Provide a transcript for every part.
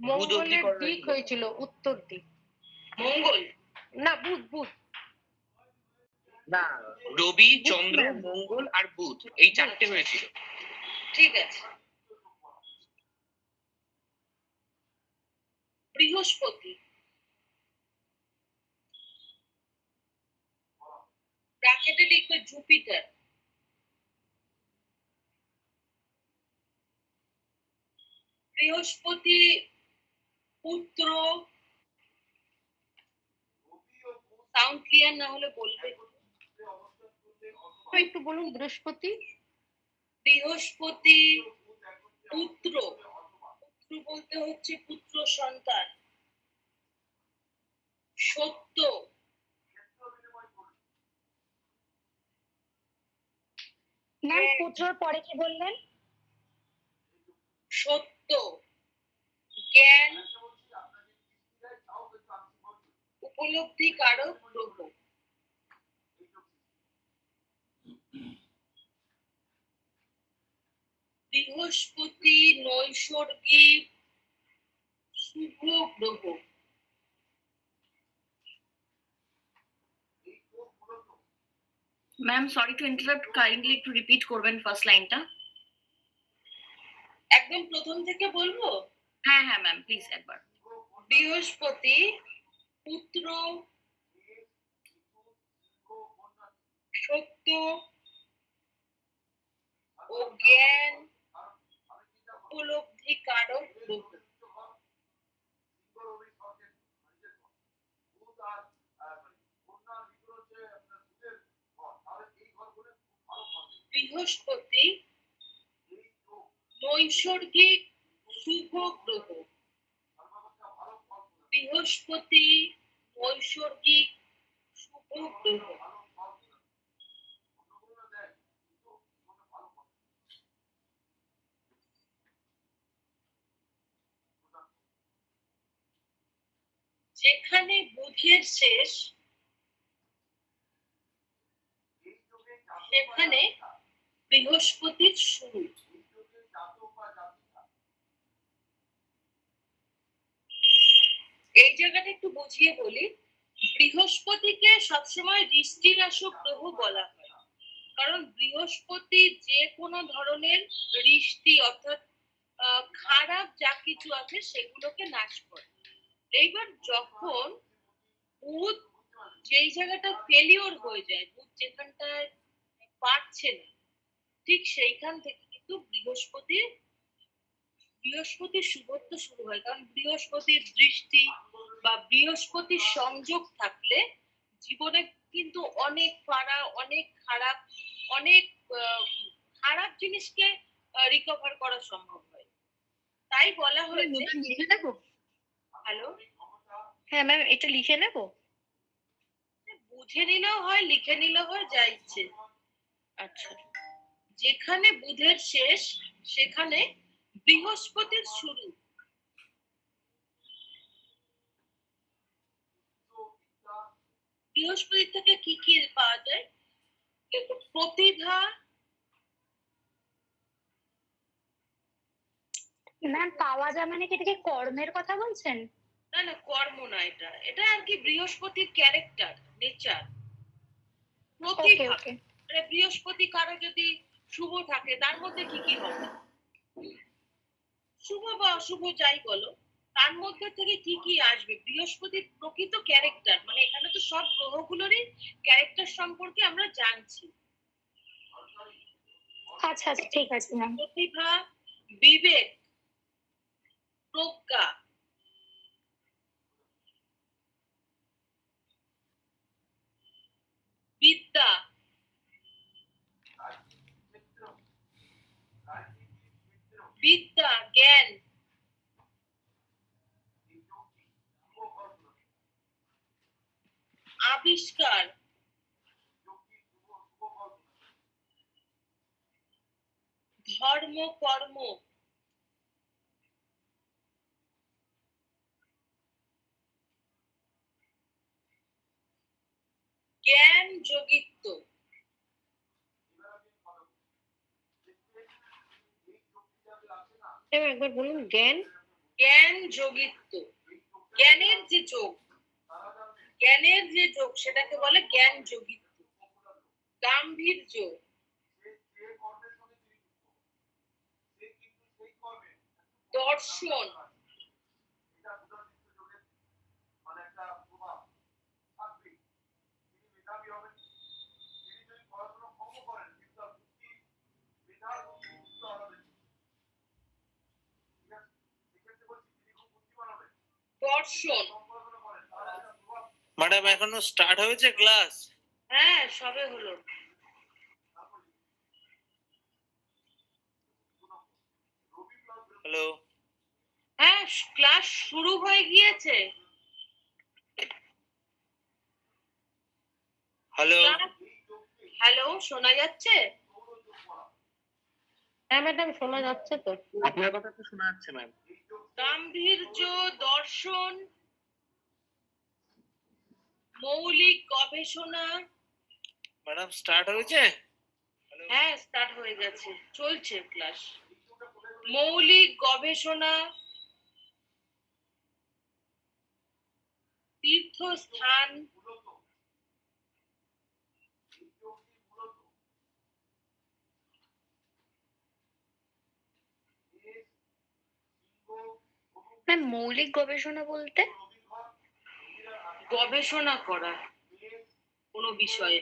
বুধ অব্দি মঙ্গলের কর্ণ দিক ছিল। হয়েছিল উত্তর দিক। মঙ্গল না, বুধ বুধ। না, রবি, বুধ চন্দ্র, ম্যাম। মঙ্গল আর বুধ, এই চারটে হয়েছিল। ঠিক আছে। বৃহস্পতি, ব্র্যাকেটে লিখবে জুপিটার। বৃহস্পতি পুত্র, সাউন্ড ক্লিয়ার না হলে বলবে। একটু বলুন বৃহস্পতি। বৃহস্পতি পুত্র, পুত্র বলতে হচ্ছে পুত্র সন্তান। সত্য, ম্যাম পুত্রর পরে কি বললেন? সত্য, জ্ঞান, উপলব্ধি কারক গ্রহ। বৃহস্পতি নৈসর্গিক শুভ গ্রহ। Ma'am sorry to interrupt, kindly একটু রিপিট করবেন ফার্স্ট লাইনটা। একদম প্রথম থেকে বলবো? হ্যাঁ হ্যাঁ ম্যাম প্লিজ একবার। বৃহস্পতি পুত্র, সত্য ও জ্ঞান, উপলব্ধি কারক গ্রহ। বৃহস্পতি নৈসর্গিক শুভ গ্রহ। বৃহস্পতি নৈসর্গিক শুভ গ্রহ। যেখানে বুধের শেষ সেখানে বৃহস্পতির শুরু। এই জায়গাটা একটু বুঝিয়ে বলি। বৃহস্পতিকে সবসময় ঋষ্টিনাশক গ্রহ বলা হয়, কারণ বৃহস্পতি যে কোনো ধরনের ঋষ্টি অর্থাৎ খারাপ যা কিছু আছে সেগুলোকে নাশ করে। এইবার যখন বুধ যেই জায়গাটা ফেলিওর হয়ে যায়, বুধ যেখানটায় পারছে না, ঠিক সেইখান থেকে কিন্তু বৃহস্পতির শুভত্ব শুরু হয়। কারণ বৃহস্পতির দৃষ্টি বা বৃহস্পতির সংযোগ থাকলে জীবনে কিন্তু অনেক পারা, অনেক খারাপ জিনিসকে রিকভার করা সম্ভব হয়। তাই বলা হয়েছে। লিখে নেবো? হ্যালো, হ্যাঁ ম্যাম, এটা লিখে নেবো? বুঝে নিলেও হয়, লিখে নিলেও হয়, যা ইচ্ছে। আচ্ছা। যেখানে বুধের শেষ সেখানে বৃহস্পতির শুরু। বৃহস্পতি থেকে কি কি পাওয়া যায়? প্রতিভা। ম্যাম পাওয়া যায় মানে কি এটা কি কর্মের কথা বলছেন? না না, কর্ম না, এটা এটা আর কি বৃহস্পতির ক্যারেক্টার, নেচার। প্রতিভা। মানে বৃহস্পতি কারো যদি শুভ থাকে তার মধ্যে কি কি হবে? শুভ বা অশুভ যাই বলো, তার মধ্যে থেকে কি কি আসবে? বৃহস্পতির প্রকৃত ক্যারেক্টার, মানে এখানে তো সব গ্রহগুলোরই ক্যারেক্টার সম্পর্কে আমরা জানছি। আচ্ছা আচ্ছা ঠিক আছে ম্যাম। প্রতিভা, বিবেক, প্রজ্ঞা, বিদ্যা, জ্ঞান, আবিষ্কার, ধর্ম, কর্ম, জ্ঞান, যোগিত্ব। একবার বলুন জ্ঞান। জ্ঞান যোগিত্ব, জ্ঞানের যে যোগ, জ্ঞানের যে যোগ সেটাকে বলে জ্ঞান যোগিত্ব। গাম্ভীর্য, দর্শন, দর্শন। ম্যাডাম এখনো স্টার্ট হয়েছে ক্লাস? হ্যাঁ, সবে হলো। হ্যালো, হ্যাঁ, ক্লাস শুরু হয়ে গিয়েছে। হ্যালো। হ্যালো, শোনা যাচ্ছে? হ্যাঁ ম্যাডাম, শোনা যাচ্ছে তো। আপনার কথা তো শোনা যাচ্ছে ম্যাম। গাম্ভীর্য, দর্শন, মৌলিক গবেষণা। ম্যাডাম স্টার্ট হয়েছে? হ্যাঁ, স্টার্ট হয়ে গেছে, চলছে ক্লাস। মৌলিক গবেষণা, তীর্থস্থান, ম্যাম মৌলিক গবেষণা বলতে? গবেষণা করা কোনো বিষয়ে।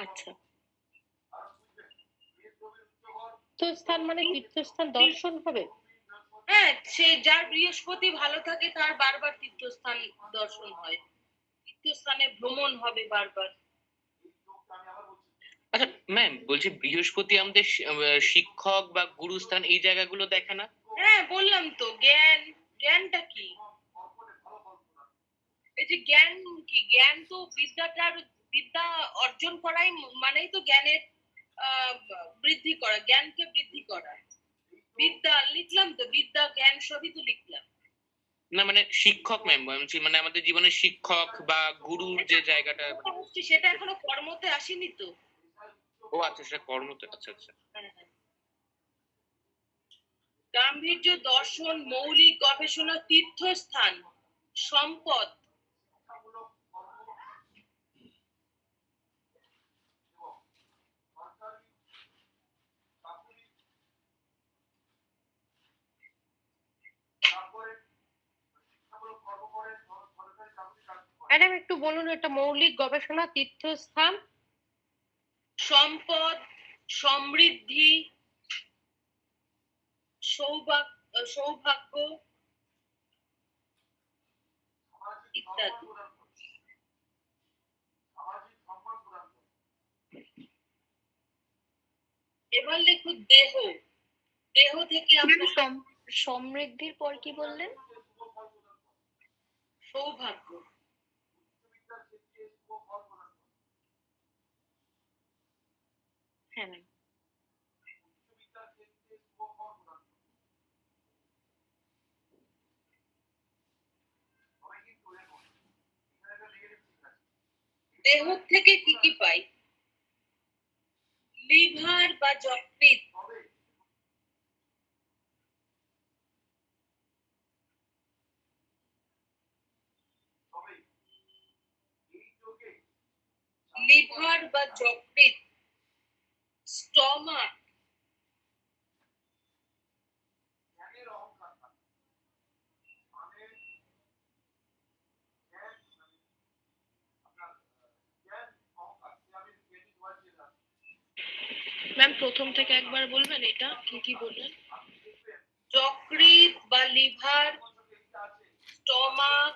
আচ্ছা, তীর্থস্থান মানে তীর্থস্থান দর্শন হবে? হ্যাঁ, সে যার বৃহস্পতি ভালো থাকে তার বারবার তীর্থস্থান দর্শন হয়, তীর্থস্থানে ভ্রমণ হবে বারবার। আচ্ছা ম্যাম, বলছি বৃহস্পতি আমাদের শিক্ষক বা গুরুস্থান এই জায়গাগুলো দেখে না? হ্যাঁ, বললাম তো জ্ঞান। জ্ঞানটা কি? এই যে জ্ঞান কি, জ্ঞান তো বিদ্যা অর্জন করাই মানেই তো জ্ঞানের আহ, বৃদ্ধি করা, জ্ঞানকে বৃদ্ধি করা। বিদ্যা লিখলাম তো, বিদ্যা জ্ঞান সবই তো লিখলাম। না মানে শিক্ষক ম্যাম বলছি, মানে আমাদের জীবনের শিক্ষক বা গুরুর যে জায়গাটা সেটা এখনো কর্মতে আসেনি তো। ও আচ্ছা, সেটা কর্মতে। আচ্ছা আচ্ছা। হ্যাঁ, হ্যাঁ। গাম্ভীর্য, দর্শন, মৌলিক গবেষণা, তীর্থস্থান, সম্পদ। ম্যাডাম একটু বলুন, এটা মৌলিক গবেষণা, তীর্থস্থান, সম্পদ, সমৃদ্ধি, সৌভাগ্য ইত্যাদি। এবার লেখো দেহ। দেহ থেকে আমরা সমৃদ্ধির পর কি বললেন? সৌভাগ্য। হ্যাঁ ম্যাম। দেহ থেকে কি কি পাই? লিভার বা যকৃৎ, লিভার বা যকৃৎ, স্টমাক, ম্যাম প্রথম থেকে একবার বলবেন, এটা কি কি বললেন? যকৃৎ বা লিভার, স্টমাক,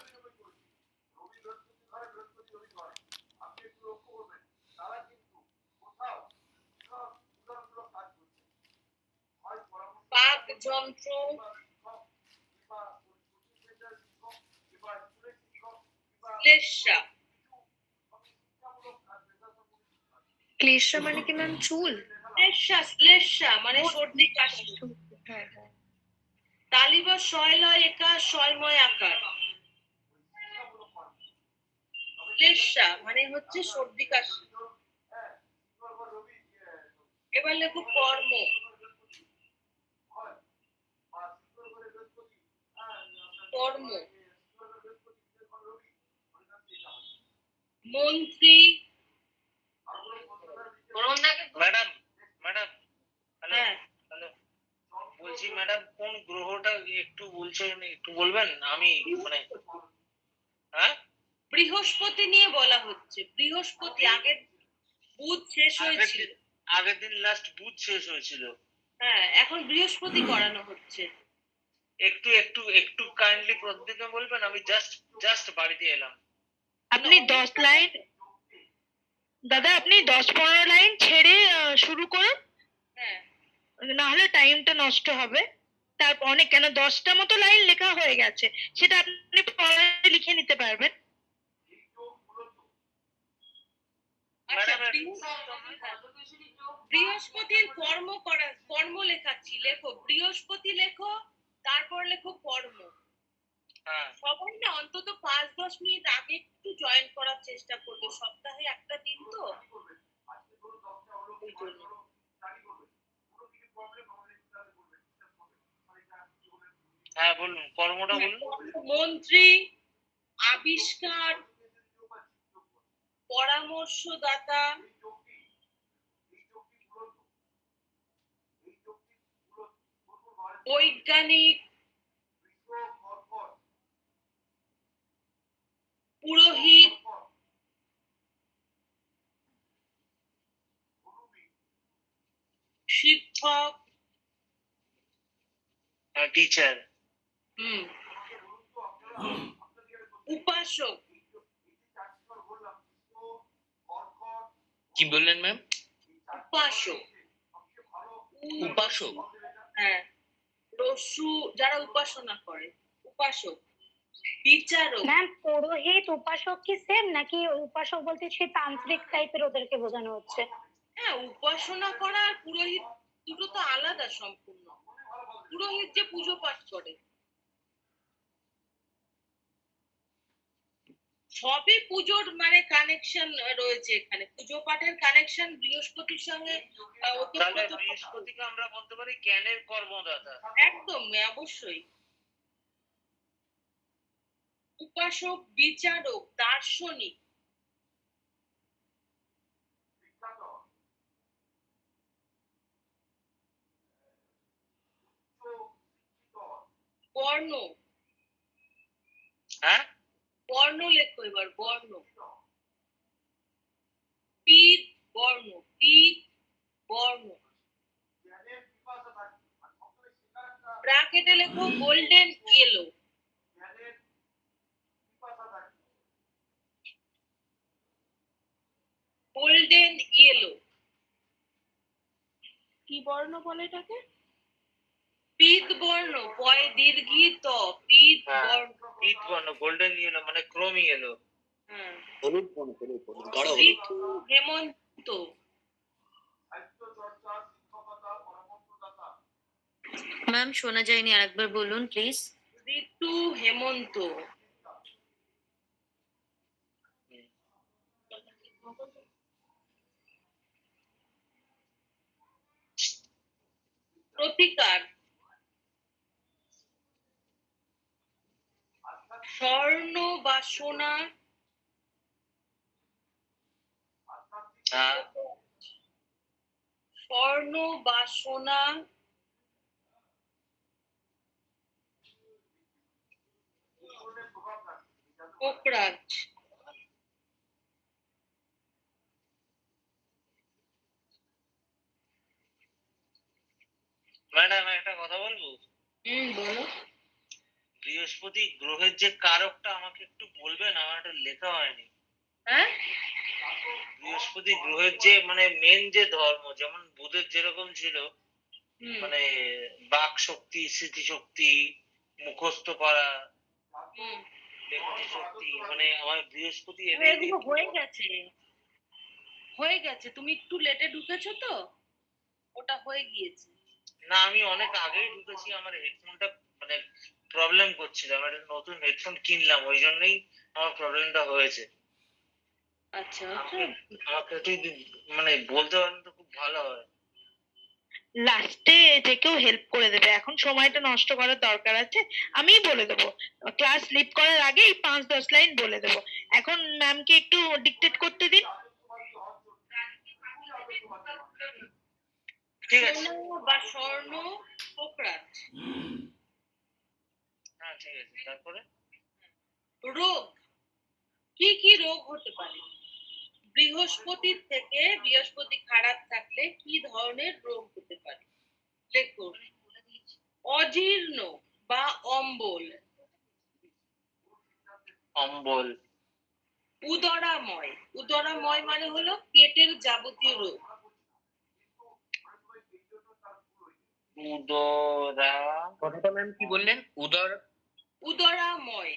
পাক যন্ত্র, শ্লেষ্মা। ক্লেশা মানে কি ম্যাম চুল? শ্লেষ্মা মানে সর্দি কাশি। হ্যাঁ হ্যাঁ। তালিব শয়লয় একা শয়ময় আকার। শ্লেষ্মা মানে হচ্ছে সর্দি কাশি। এবার লেখো কর্ম। কর্ম, মন্ত্রী, ম্যাডাম ম্যাডাম হ্যালো হ্যাঁ হ্যালো বলছি ম্যাডাম কোন গ্রহটা একটু বলছেন, একটু বলবেন? আমি মানে হ্যাঁ বৃহস্পতি নিয়ে বলা হচ্ছে। বৃহস্পতি আগের বুধ শেষ হয়েছিল, আগের দিন লাস্ট বুধ শেষ হয়েছিল। হ্যাঁ এখন বৃহস্পতি করানো হচ্ছে। একটু একটু একটু কাইন্ডলি প্রত্যেকে বলবেন, আমি জাস্ট জাস্ট বাড়িতে এলাম। আপনি 10 লাইন, দাদা আপনি 10-15 লাইন ছেড়ে শুরু করুন, হ্যাঁ না হলে টাইমটা নষ্ট হবে। তারপর অনেক কেন 10টা মতো লাইন লেখা হয়ে গেছে, সেটা আপনি পরে লিখে নিতে পারবেন। আচ্ছা, ম্যাডাম বৃহস্পতির কর্ম লেখাচ্ছি, লেখো বৃহস্পতি লেখো, তারপর লেখো কর্ম। হ্যাঁ সবাই না অন্তত 5-10 মিনিট আগে একটু জয়েন করার চেষ্টা করবে, সপ্তাহে একটা দিন তো ওই জন্য। হ্যাঁ বলুন, কর্মটা বলুন। মন্ত্রী, আবিষ্কার, পরামর্শদাতা, বৈজ্ঞানিক, পুরোহিত, শিক্ষক, টিচার, হুম, উপাসক, কি বললেন ম্যাম? উপাসক, উপাসক? হ্যাঁ রস্যু যারা উপাসনা করে উপাসক, বিচারক। ম্যাম পুরোহিত উপাসক কি সেম, নাকি উপাসক বলতে সে তান্ত্রিক টাইপের ওদেরকে বোঝানো হচ্ছে? হ্যাঁ উপাসনা করা আর পুরোহিত দুটো তো আলাদা সম্পূর্ণ। পুরোহিত যে পুজো পাঠ করে, সবই পুজোর মানে কানেকশন রয়েছে এখানে, পুজো পাঠের কানেকশন বৃহস্পতির সঙ্গে তাহলে ওতপ্রোত। বৃহস্পতিকে আমরা বলতে পারি জ্ঞানের কর্মদাতা। একদম অবশ্যই। উপাসক, বিচারক, দার্শনিক, বর্ণ, হ্যাঁ বর্ণ লেখো এবার, বর্ণ, পিত বর্ণ, পিত বর্ণ, ব্র্যাকেটে লেখো গোল্ডেন ইয়েলো, গোল্ডেন ইয়েলো। কি বর্ণ বলে এটাকে? পিত বর্ণ, পয় দীর্ঘি ত, পিত হ্যাঁ। বর্ণ। পিত বর্ণ, গোল্ডেন ইয়েলো মানে ক্রোমি ইয়েলো। হ্যাঁ হলুদ বর্ণ, হলুদ বর্ণ, গাঢ় হলুদ। ঋতু হেমন্ত, ম্যাম শোনা যায়নি, আরেকবার বলুন প্লিজ। ঋতু হেমন্ত, প্রতিকার, স্বর্ণ বা সোনা, হ্যাঁ স্বর্ণ বা সোনা, কোকরাজ। ম্যাডাম একটা কথা বলবো? বলো। বৃহস্পতি গ্রহের যে কারকটা আমাকে একটু বলবেন, আমার একটা লেখা হয়নি। হ্যাঁ বৃহস্পতি গ্রহের যে মানে মেন যে ধর্ম, যেমন বুধের যেরকম ছিল হুম, মানে বাক শক্তি, স্মৃতিশক্তি, মুখস্থ করা, হুম। ব্যক্তি শক্তি, মানে আমার বৃহস্পতি এগুলো হয়ে গেছে, হয়ে গেছে, তুমি একটু লেটে ঢুকেছো তো, ওটা হয়ে গিয়েছে। না আমি অনেক আগেই ঢুকেছি, আমার হেডফোনটা মানে প্রবলেম করছিল, আমি একটা নতুন হেডফোন কিনলাম, ওই জন্যই আমার প্রবলেমটা হয়েছে। আচ্ছা আমাকে একটু মানে বলতে পারেন তো খুব ভালো হয়। লাস্টে যে কেউ হেল্প করে দেবে, এখন সময়টা নষ্ট করার দরকার আছে। আমিই বলে দেবো, ক্লাস স্লিপ করার আগে এই 5-10 লাইন বলে দেবো। এখন ম্যামকে একটু ডিকটেট করতে দিন। ঠিক আছে। সোনা বা স্বর্ণ পোকরাজ। হ্যাঁ ঠিক আছে, তারপরে রোগ, কি কি রোগ হতে পারে? বৃহস্পতির থেকে, বৃহস্পতি খারাপ থাকলে কি ধরনের রোগ হতে পারে? লেখো। অজীর্ণ বা অম্বল। অম্বল। উদরাময়, উদরাময় মানে হলো পেটের যাবতীয় রোগ। উদরা, কথাটা ম্যাম কি বললেন? উদরাময়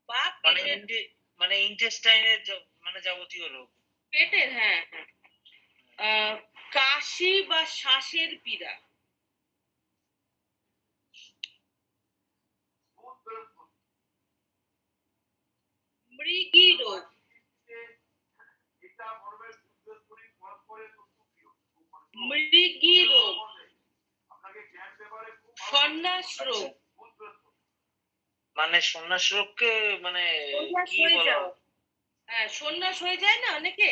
বা মানে পেটের, মানে ইন্টেস্টাইনের মানে যাবতীয় রোগ। পেটের, হ্যাঁ হ্যাঁ। কাশি বা শ্বাসের পীড়া। মৃগী রোগ। মৃগী রোগ। সন্ন্যাস রোগ। মানে সন্ন্যাস রোগকে মানে সন্ন্যাস কি হয়ে বলা যাও। হয়? হ্যাঁ, সন্ন্যাস হয়ে যায় না অনেকে।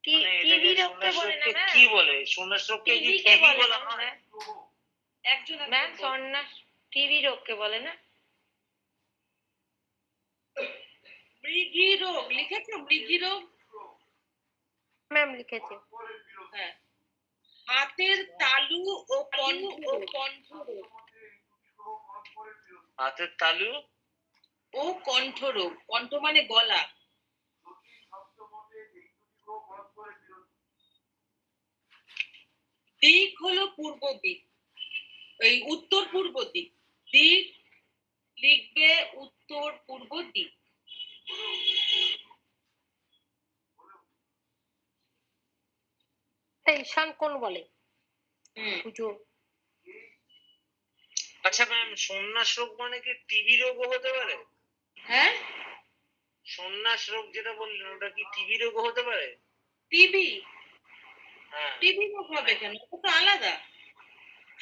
মানে টিভি এটাকে রোগকে সন্ন্যাস বলে না রোগকে ম্যাম, কি বলে? সন্ন্যাস রোগকে কি টিভিকে টিবি বলে বলা না হয়? একজন ম্যাম, সন্ন্যাস টিভি রোগকে বলে না। মৃগী রোগ লিখেছো? মৃগী রোগ। ম্যাম লিখেছে। হ্যাঁ। হাতের তালু ও কণ্ঠ রোগ। হাতের তালু ও কণ্ঠ রোগ। কণ্ঠ মানে গলা। দিক হলো পূর্ব দিক, এই উত্তর পূর্ব দিক। দিক লিখবে উত্তর পূর্ব দিক। ঈশান কোণ বলে? পুজো। আচ্ছা ম্যাম, সন্ন্যাস রোগ মানে কি টিবি রোগও হতে পারে? হ্যাঁ, সন্ন্যাস রোগ যেটা বললেন ওটা কি টিবি রোগও হতে পারে? টিবি। হ্যাঁ, টিবি রোগ হবে কেন? ওটা তো আলাদা।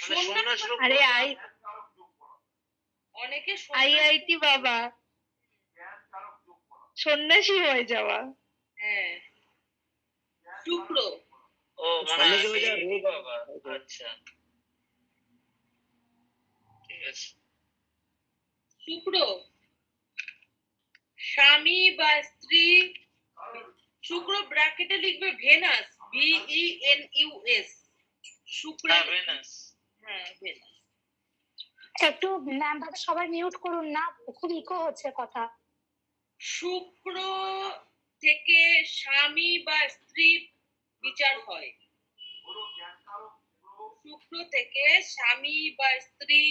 মানে সন্ন্যাস রোগ আরে অনেকে আইআইটি বাবা, সন্ন্যাসী হয়ে যাওয়া। হ্যাঁ, শুক্র। ও মানে সন্ন্যাসী হয়ে যাওয়া এই রোগ বাবা, আচ্ছা ঠিক আছে। শুক্র, স্বামী বা স্ত্রী। শুক্র ব্র্যাকেটে লিখবে ভেনাস, VENUS। শুক্র। হ্যাঁ ভেনাস। হ্যাঁ, ভেনাস। একটু ম্যাম ভাবে সবাই মিউট করুন না, খুব ইকো হচ্ছে কথা। শুক্র থেকে স্বামী বা স্ত্রী বিচার হয়। শুক্র থেকে স্বামী বা স্ত্রী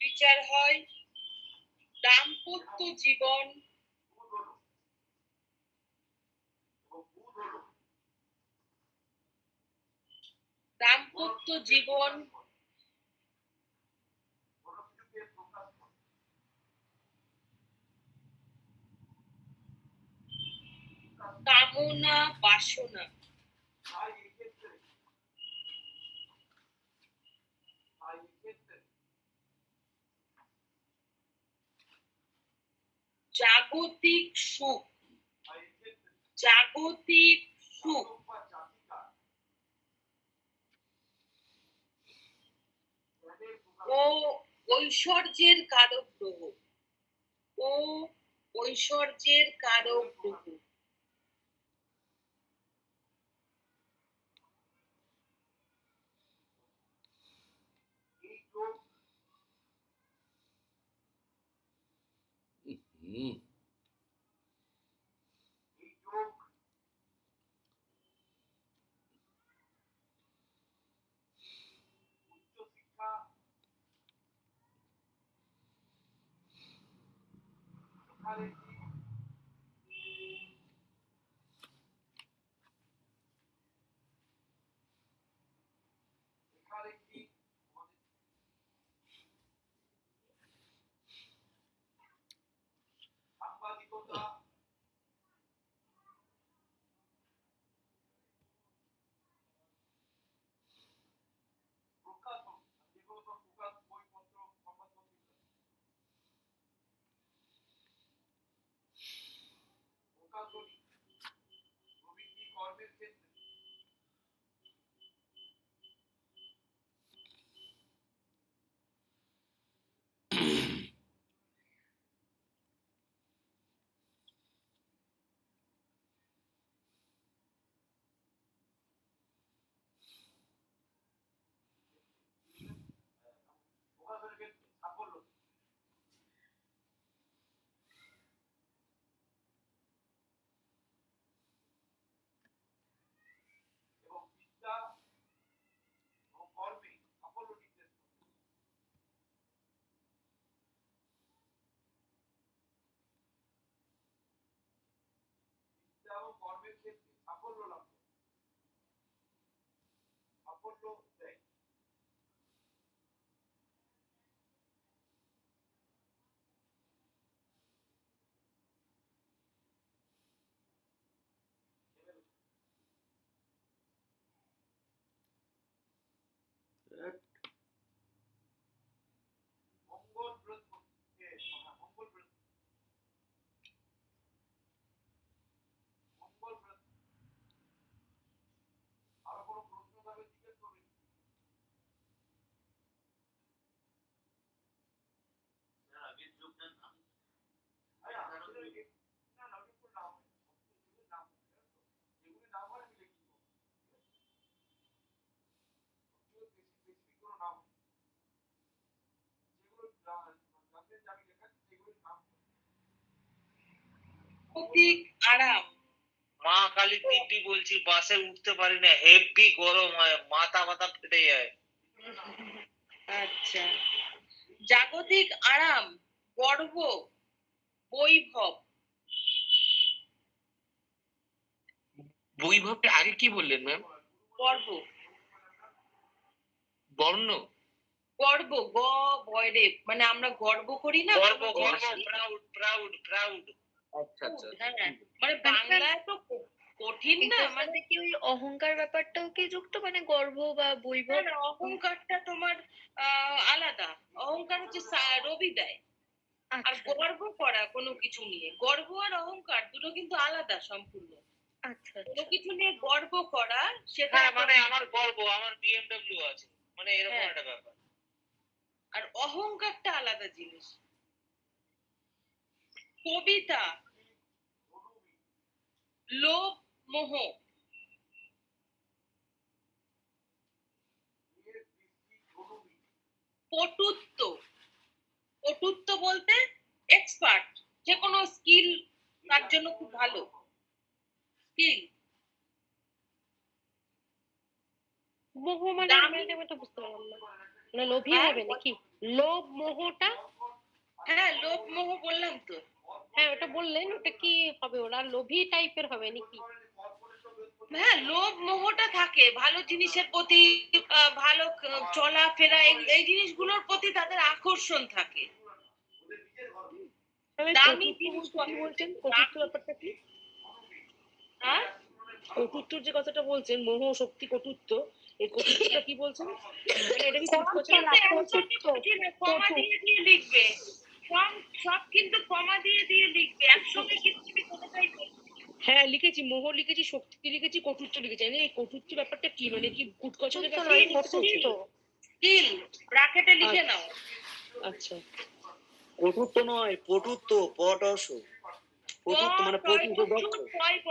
বিচার হয়। দাম্পত্য জীবন। দাম্পত্য জীবন। কামনা বাসনা। জাগতিক সুখ। জাগতিক সুখ। ও ঐশ্বর্যের কারক গ্রহ। ও ঐশ্বর্যের কারক গ্রহ। জাগতিক আরাম। মা কালী দিব্যি বলছি, বাসে উঠতে পারি না, হেভি গরম হয়, মাথা মাথা ফেটে যায়। আচ্ছা, জাগতিক আরাম, গর্ব, বৈভব। বৈভবকে আগে কি বললেন ম্যাম? গর্ব, বর্ণ? গর্ব, গ বয়রে, মানে আমরা গর্ব করি না গর্ব কোনো গর্ব, জিনিসই। Proud proud proud. আচ্ছা আচ্ছা। হ্যাঁ, মানে বাংলায় তো কঠিন না, এটার মানে সাথে কি ওই অহংকার ব্যাপারটাও কি যুক্ত, মানে গর্ব বা বৈভব? না, অহংকারটা তোমার আলাদা। অহংকার হচ্ছে রবি দেয়। আর আচ্ছা গর্ব করা কোনো কিছু নিয়ে, গর্ব আর অহংকার দুটো কিন্তু আলাদা সম্পূর্ণ। আচ্ছা কোনো আচ্ছা। কিছু নিয়ে গর্ব করা সেটা হ্যাঁ মানে আমার গর্ব, আমার বিএমডব্লিউ আছে, মানে এরকম হ্যাঁ। একটা ব্যাপার। আর অহংকারটা আলাদা জিনিস। কবিতা, লোভ, মোহ। পটুত্ব, পটুত্ব বলতে এক্সপার্ট, যে কোনো স্কিল তার জন্য খুব ভালো স্কিল। মোহ মানে দামি। আমি তো বুঝতে পারলাম না, মানে লোভী হ্যাঁ? হবে নাকি? লোভ মোহটা? হ্যাঁ, লোভ মোহ বললাম তো। হ্যাঁ ওটা বললেন, ওটা কি হবে? ওরা লোভী টাইপের হবে নাকি? হ্যাঁ, লোভ মোহটা থাকে ভালো জিনিসের প্রতি, ভালো চলাফেরা, এই জিনিসগুলোর প্রতি তাদের আকর্ষণ থাকে। দামি জিনিস কি বলছেন কটুত্ব ব্যাপারটা কি? হ্যাঁ, কটুত্বর যে কথাটা বলছেন, মোহ শক্তি কটুত্ব, এই কটুত্বটা কি বলছেন? মানে এটা কি ঠিক বলছেন? কমা দিয়ে দিয়ে লিখবে, সব কিন্তু কমা দিয়ে দিয়ে লিখবে, একসঙ্গে কিন্তু তুমি কোনোটাই বলবে না। হ্যাঁ লিখেছি, মোহ লিখেছি, শক্তি লিখেছি, কটুত্ব লিখেছি। আমি এই কটুত্ব ব্যাপারটা কি, মানে কি কুটকচনের কটুত্ব ব্যাপার? নয়, কটুত্ব। স্কিল ব্র্যাকেটে লিখে নাও। আচ্ছা কটুত্ব নয়, পটুত্ব, পটস। পটুত্ব মানে পয়ব।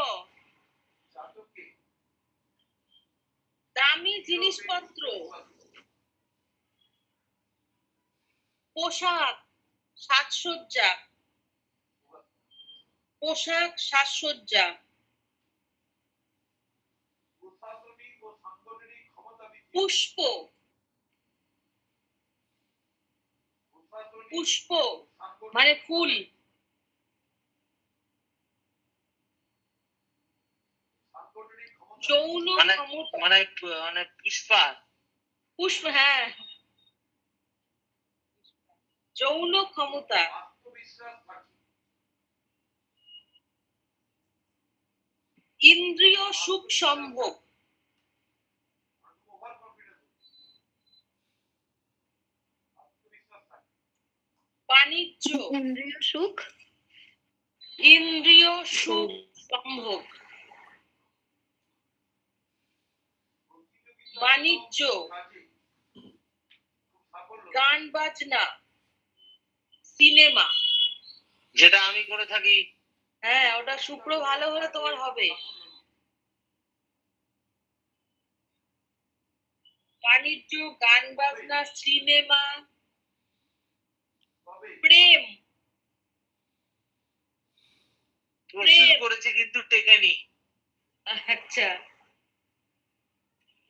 দামি জিনিসপত্র, পোশাক, সাজসজ্জা, পোশাক, সাজসজ্জা। পুষ্প, পুষ্প মানে ফুল। যৌন মানে ক্ষমতা, মানে মানে পুষ্পা। পুষ্প, হ্যাঁ, যৌন ক্ষমতা। ইন্দ্রিয় সুখ সম্ভোগ, বাণিজ্য, ইন্দ্রিয় সুখ, ইন্দ্রিয় সুখ সম্ভোগ, বাণিজ্য, গান বাজনা, সিনেমা। যেটা আমি করে থাকি। হ্যাঁ, ওটা শুক্র ভালো হলে তোমার হবে। বাণিজ্য, গান বাজনা, সিনেমা, প্রেম। প্রচুর করেছি কিন্তু টেকেনি। আচ্ছা,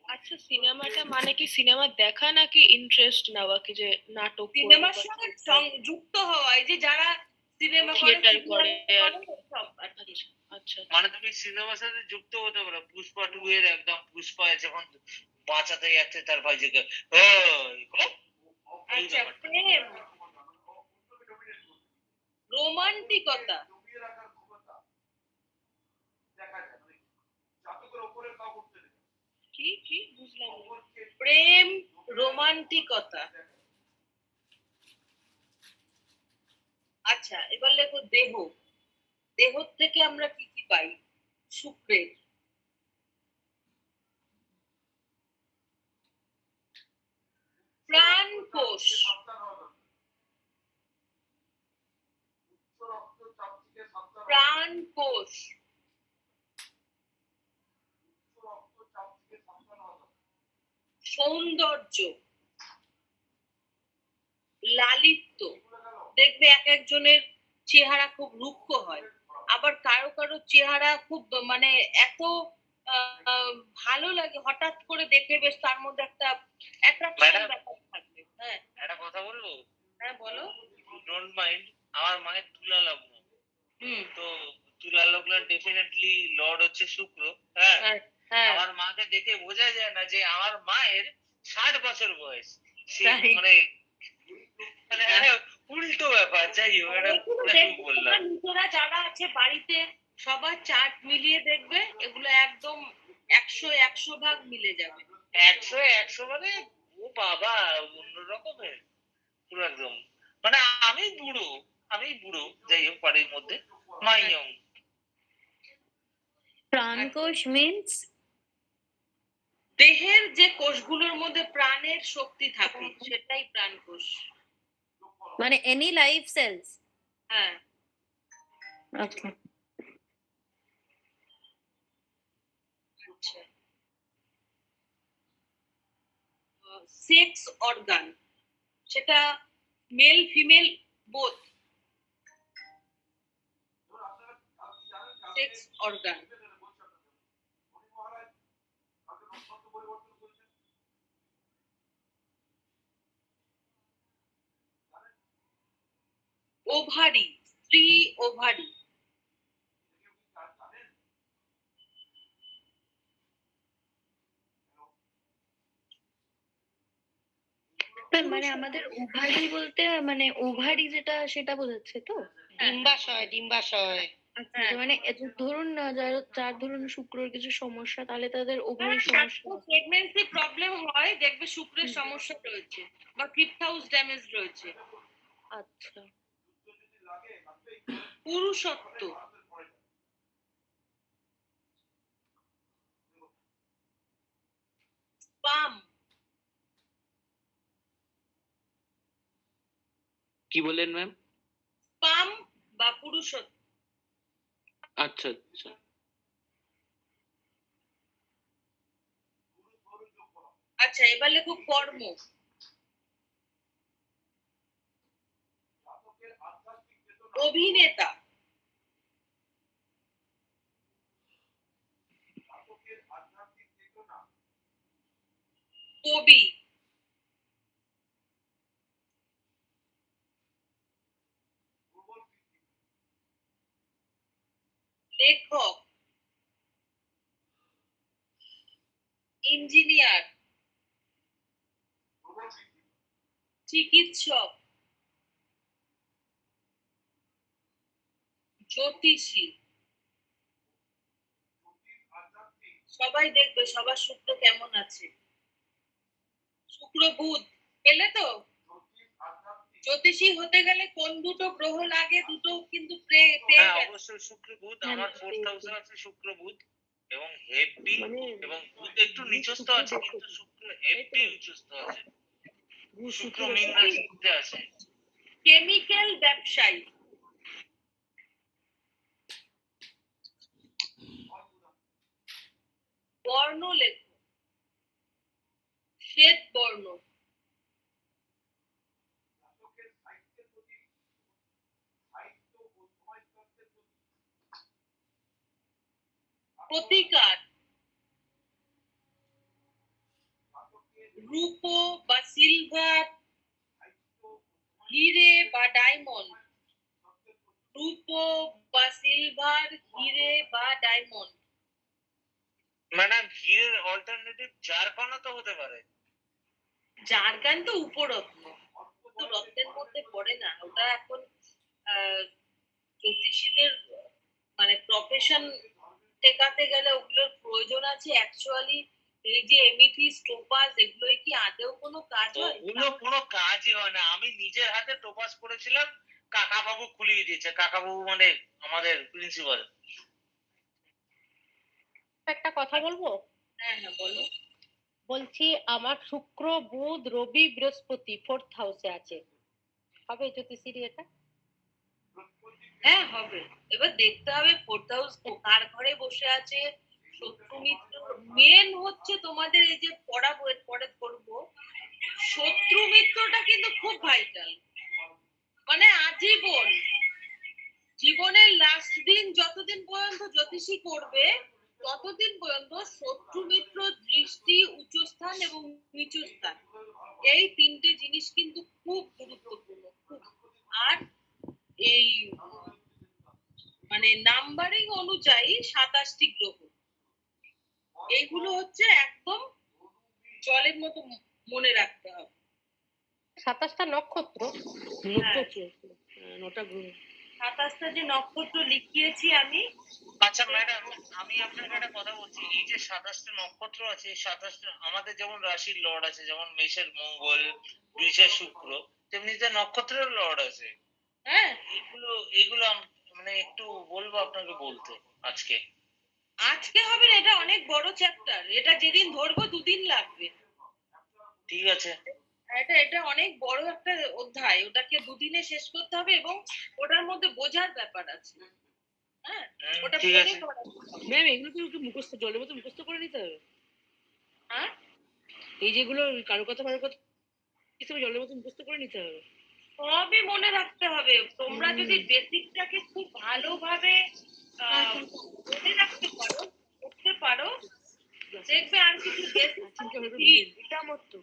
আচ্ছা সিনেমাটা মানে কি সিনেমা দেখা নাকি ইন্টারেস্ট নেওয়া, কি যে নাটক সিনেমার সঙ্গে যুক্ত হওয়া, এই যে যারা সিনেমা থিয়েটার করে আর সব আর কি। আচ্ছা মানে তুমি সিনেমার সাথে যুক্ত হতে পারো। পুষ্পা 2 এর একদম পুষ্পা যখন বাঁচাতে যাচ্ছে তার ভাইজিকে, এই আচ্ছা, ব্যাপারটা। প্রেম, রোমান্টিকতা, কি কি বুঝলাম না। প্রেম, রোমান্টিকতা। আচ্ছা, এবার লেখো দেহ। দেহ থেকে আমরা কি কি পাই? শুক্রের, প্রাণ কোষ, প্রাণ কোষ, সৌন্দর্য, লালিত্য। দেখবে এক একজনের চেহারা খুব রুক্ষ হয়, আবার কারো কারো চেহারা খুব মানে এত ভালো লাগে, হঠাৎ করে দেখে বেশ তার মধ্যে একটা অ্যাট্রাকশন ম্যাডাম, ব্যাপার থাকবে। হ্যাঁ, একটা কথা বলবো? হ্যাঁ বলো। Don't mind. আমার মায়ের তুলা লগ্ন। হুম, তো তুলা লগ্ন ডেফিনেটলি লর্ড হচ্ছে শুক্র। হ্যাঁ, হ্যাঁ, হ্যাঁ, আমার মাকে দেখে বোঝা যায় না যে আমার মায়ের 60 বছর বয়স। সে তাই? মানে মানে একটা উল্টো ব্যাপার। যাই হোক, এটা এগুলো একটু দেখবে বললাম। তোমরা নিজেরা যারা আছে বাড়িতে সবার চার্ট মিলিয়ে দেখবে, এগুলো একদম 100 ভাগ মিলে যাবে। 100 মানে ও বাবা, অন্য রকমের পুরো একদম। মানে আমি বুড়ো যাই হোক বাড়ির মধ্যে, মাই ইয়ং। প্রাণকোষ মিন্স দেহের যে কোষগুলোর মধ্যে প্রাণের শক্তি থাকে সেটাই প্রাণকোষ। মানে এনি লাইফ সেলস। হ্যাঁ, আচ্ছা আচ্ছা। সেক্স অর্গান, সেটা male female both. Sex organ, ovary, স্ত্রী ওভারি, মানে আমাদের ওভারি বলতে মানে ওভারি যেটা সেটা বোঝাচ্ছে তো? ডিম্বাশয় ডিম্বাশয়। আচ্ছা মানে ধরুন যার ধরুন শুক্রর কিছু সমস্যা, তাহলে তাদের ওভারি হ্যাঁ, সমস্যা। প্রেগন্যান্সি প্রবলেম হয় দেখবে শুক্রের সমস্যা রয়েছে বা ফিফথ হাউস ড্যামেজ রয়েছে। আচ্ছা পুরুষত্ব, স্পাম, কি বললেন ম্যাম? স্পাম বা পুরুষত্ব। আচ্ছা আচ্ছা। আচ্ছা, এবার লেখো কর্ম। অভিনেতা, কবি, লেখক, ইঞ্জিনিয়ার, চিকিৎসক, জ্যোতিষী। সবাই দেখবে সবার শুক্র কেমন আছে। শুক্র বুধ পেলে তো? জ্যোতিষী হতে গেলে কোন দুটো গ্রহ লাগে, দুটো কিন্তু পেয়ে হ্যাঁ, গেছে। অবশ্যই শুক্র বুধ। আমার 4th হাউসে আছে শুক্র বুধ এবং হেভি, মানে এবং বুধ একটু নিচস্থ আছে কিন্তু শুক্র হেভি উচ্চস্থ আছে। শুক্র মীন রাশিতে আছে। কেমিক্যাল ব্যবসায়ী, বর্ণ লেখ, শ্বেত বর্ণ, প্রতিকার, রূপো বা সিলভার, হিরে বা ডায়মন্ড, রূপো বা সিলভার, হিরে বা ডায়মন্ড। ম্যাডাম হিরের অল্টারনেটিভ জারকানও তো হতে পারে। জারকান তো উপরত্ন, তো রত্নের মধ্যে পড়ে না। ওটা এখন জ্যোতিষীদের মানে প্রফেশন টেকাতে গেলে ওগুলোর প্রয়োজন আছে। অ্যাকচুয়ালি এই যে এমিথিস, টোপাস, এগুলো কি আদেও কোনো কাজ হয়? ওগুলো কোনো কাজই হয় না। আমি নিজের হাতে টোপাস করেছিলাম, কাকাবাবু খুলিয়ে দিয়েছে। কাকাবাবু মানে আমাদের প্রিন্সিপাল। একটা কথা বলবো? হ্যাঁ হ্যাঁ বলো। বলছি আমার শুক্র, বুধ, রবি, বৃহস্পতি 4th হাউসে আছে, হবে জ্যোতিষীর এটা? হ্যাঁ হবে। এবার দেখতে হবে ফোর্থ হাউস কার ঘরে বসে আছে, শত্রু মিত্র। মেন হচ্ছে তোমাদের এই যে পড়া বইয়ের পরে পড়বো, শত্রু মিত্রটা কিন্তু খুব ভাইটাল। মানে আজীবন, জীবনের লাস্ট দিন যতদিন পর্যন্ত জ্যোতিষী করবে ততদিন পর্যন্ত শত্রু মিত্র, দৃষ্টি, উচ্চস্থান এবং নিচু স্থান, এই তিনটে জিনিস কিন্তু খুব গুরুত্বপূর্ণ। খুব। আর এই মানে নাম্বারিং অনুযায়ী 27টি গ্রহ, এইগুলো হচ্ছে একদম জলের মতো মনে রাখতে হবে। 27টা নক্ষত্র। নটা গ্রহ। 27টা যে নক্ষত্র লিখিয়েছি আমি। আচ্ছা ম্যাডাম, আমি আপনাকে একটা কথা বলছি। এই যে 27টা নক্ষত্র আছে, এই 27টা আমাদের যেমন রাশির লর্ড আছে, যেমন মেষের মঙ্গল, বৃষের শুক্র, তেমনি যে নক্ষত্রের লর্ড আছে। হ্যাঁ, এগুলো এগুলো মানে একটু বলবো আপনাকে বলতে আজকে। আজকে হবে না, এটা অনেক বড় চ্যাপ্টার। এটা যেদিন ধরবো দুদিন লাগবে। ঠিক আছে। এটা এটা অনেক বড় একটা অধ্যায়, ওটাকে দুদিনে শেষ করতে হবে এবং ওটার মধ্যে বোঝার ব্যাপার আছে। হ্যাঁ, ওটা ঠিক পড়ে আছে। করা। ম্যাম এগুলো তো একটু মুখস্থ, জলের মতো মুখস্থ করে নিতে হবে। হ্যাঁ, এই যেগুলো কারো কথা হিসেবে জলের মতো মুখস্থ করে নিতে হবে। সবই মনে রাখতে হবে। তোমরা যদি বেসিকটাকে খুব ভালোভাবে মনে রাখতে পারো, করতে পারো, দেখবে আর কিছু বেসিক। এটা আমার তো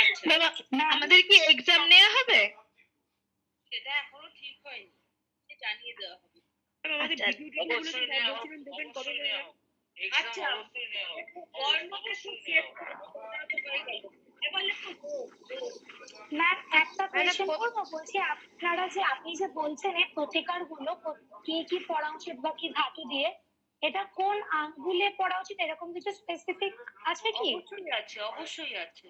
আচ্ছা, বাবা, আমাদের কি এক্সাম নেওয়া হবে? সেটা এখনো ঠিক হয়নি, সে জানিয়ে দেওয়া হবে। আমাদের অবশ্যই নেওয়া হোক, দেখবেন কবে অবশ্যই নেওয়া হোক। আচ্ছা, এক্সাম অবশ্যই নেওয়া হোক, বর্ণকে খুব অবশ্যই নেওয়া সেট হোক। এবার লেখো ম্যাম একটা কোয়েশ্চেন করবো? বলছি আপনারা যে আপনি যে বলছেন এই প্রতিকার গুলো কি কি পড়া উচিত বা কি ধাতু দিয়ে, এটা কোন আঙ্গুলে পড়া উচিত এরকম কিছু স্পেসিফিক আছে কি? অবশ্যই আছে, অবশ্যই আছে।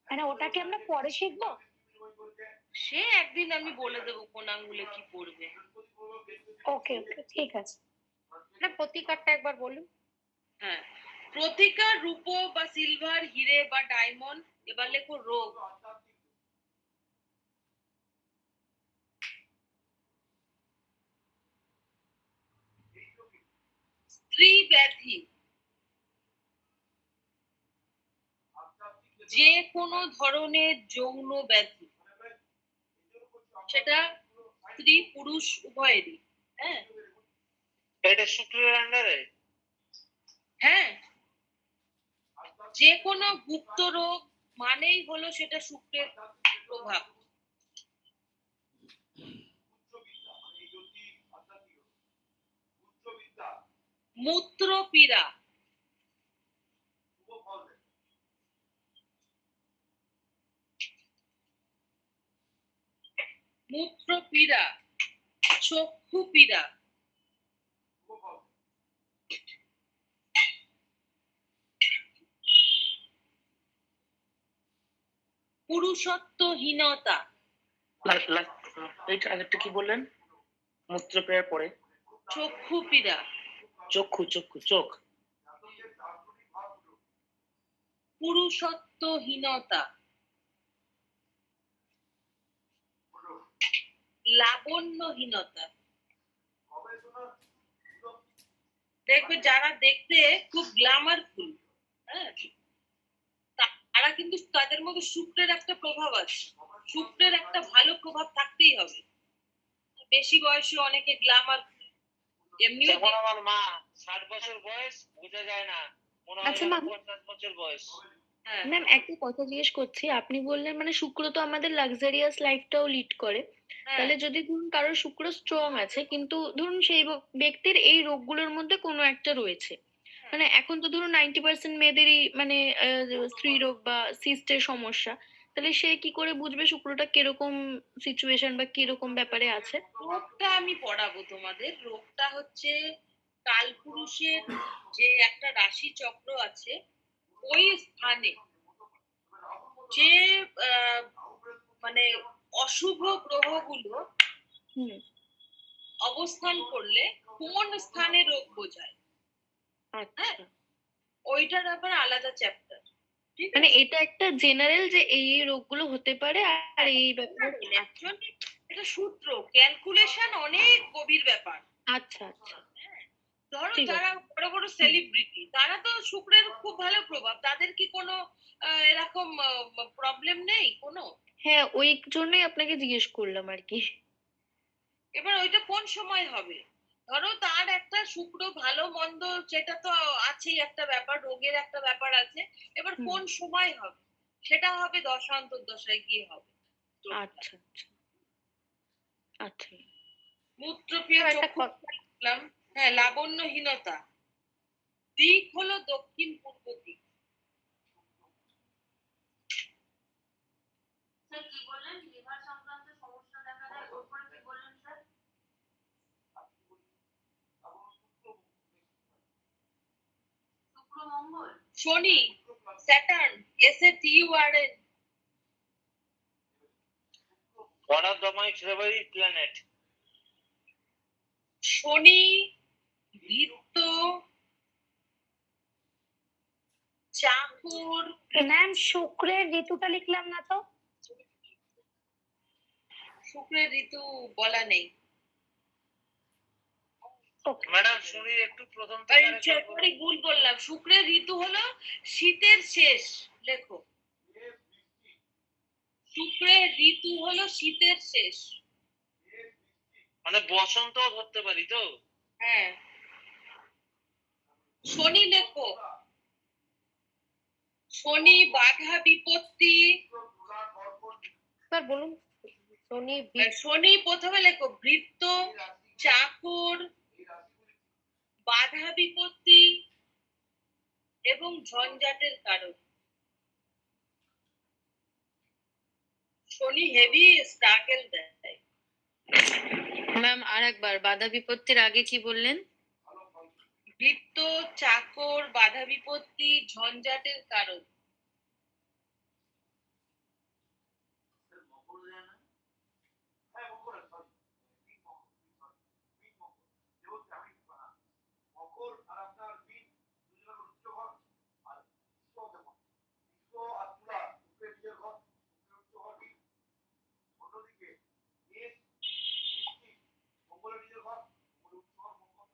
মানে ওটা কি আমরা পরে শিখবো? সে একদিন আমি বলে দেবো কোন আঙ্গুলে কি পড়বে। ওকে ওকে, ঠিক আছে। না, প্রতিকারটা একবার বলুন। হ্যাঁ, প্রতিকার রূপো বা সিলভার, হিরে বা ডায়মন্ড। এবার লেখো রোগ। স্ত্রী ব্যাধি, যে কোনো ধরনের যৌন ব্যাধি, সেটা স্ত্রী পুরুষ উভয়েরই। হ্যাঁ এটা শুক্রের আন্ডারে। হ্যাঁ, যে কোনো গুপ্ত রোগ মানেই হলো সেটা শুক্রের প্রভাব। মূত্রপীড়া, মূত্রপীড়া, চক্ষু পীড়া, পুরুষত্বহীনতা। এইটা আগেরটা কি বললেন? মূত্রপেয়ার পরে চক্ষু পীড়া, চোখ। পুরুষত্বহীনতা, লাবণ্যহীনতা। দেখবে যারা দেখতে খুব গ্ল্যামারফুল, হ্যাঁ, তারা কিন্তু তাদের মধ্যে শুক্রের একটা প্রভাব আছে। শুক্রের একটা ভালো প্রভাব থাকতেই হবে। বেশি বয়সে অনেকে গ্ল্যামার, এমনিও যেমন আমার মা, 60 বছর বয়স, বোঝা যায় না, মনে হয় আচ্ছা, যেন মা। 50 বছর বয়স। হ্যাঁ ম্যাম একটা কথা জিজ্ঞেস করছি, আপনি বললেন মানে শুক্র তো আমাদের লাক্সারিয়াস লাইফটাও লিড করে, হ্যাঁ তাহলে যদি ধরুন কারোর শুক্র স্ট্রং আছে কিন্তু ধরুন সেই ব্যক্তির এই রোগগুলোর মধ্যে কোনো একটা রয়েছে, মানে এখন তো ধরুন 90% মেয়েদেরই মানে স্ত্রী রোগ বা সিস্টের সমস্যা, তাহলে সে কি করে বুঝবে শুক্রটা কিরকম সিচুয়েশন বা কিরকম ব্যাপারে আছে? রোগটা আমি পড়াবো তোমাদের। রোগটা হচ্ছে কালপুরুষের যে একটা রাশি চক্র আছে ওই স্থানে যে আহ, মানে অশুভ গ্রহগুলো হুম। অবস্থান করলে কোন স্থানে রোগ বোঝায় আচ্ছা, ওইটার আবার আলাদা চ্যাপ্টার। ঠিক মানে আছে, এটা একটা জেনারেল যে এই রোগগুলো হতে পারে আর এই ব্যাপার। Actually এটা সূত্র ক্যালকুলেশন অনেক গভীর ব্যাপার। আচ্ছা আচ্ছা, ধরো ঠিক আছে। যারা বড় বড় সেলিব্রিটি তারা তো শুক্রের খুব ভালো প্রভাব, তাদের কি কোনো এরকম প্রবলেম নেই কোনো? হ্যাঁ, ওই জন্যই আপনাকে জিজ্ঞেস করলাম আর কি। এবার ওইটা কোন সময় হবে? ধরো তার একটা শুক্র ভালো মন্দ সেটা তো আছেই, একটা ব্যাপার, রোগের একটা ব্যাপার আছে। এবার হুম। কোন সময় হবে সেটা হবে দশান্তর্দশায় গিয়ে হবে। আচ্ছা আচ্ছা আচ্ছা। মূত্রপ্রিয় একটা চক্ষু দেখলাম। হ্যাঁ, লাবণ্যহীনতা দিক হলো দক্ষিণ পূর্ব দিক। Shani, Saturn, SATURN। What are the my favorite planet? Shani, বৃত্ত, চাকুর। ম্যাম শুক্রের ঋতুটা লিখলাম না তো? শুক্রের ঋতু বলা নেই। ম্যাডাম শনি একটু প্রথম আরে থেকে আরেকবার বলুন। সরি, ভুল বললাম। শুক্রের ঋতু হলো শীতের শেষ। লেখো, শুক্রের ঋতু হলো শীতের শেষ। মানে বসন্ত ধরতে পারি তো? হ্যাঁ, শনি লেখো। শনি বাধা বিপত্তি। স্যার বলুন। শনি শনি প্রথমে লেখো বৃত্ত, চাকর, বাধা বিপত্তি এবং ঝঞ্ঝাটের কারণ। শনি হেভি স্ট্রাগল দেয়। ম্যাম আর একবার বাধা বিপত্তির আগে কি বললেন? বৃত্ত, চাকর, বাধা বিপত্তি, ঝঞ্ঝাটের কারণ।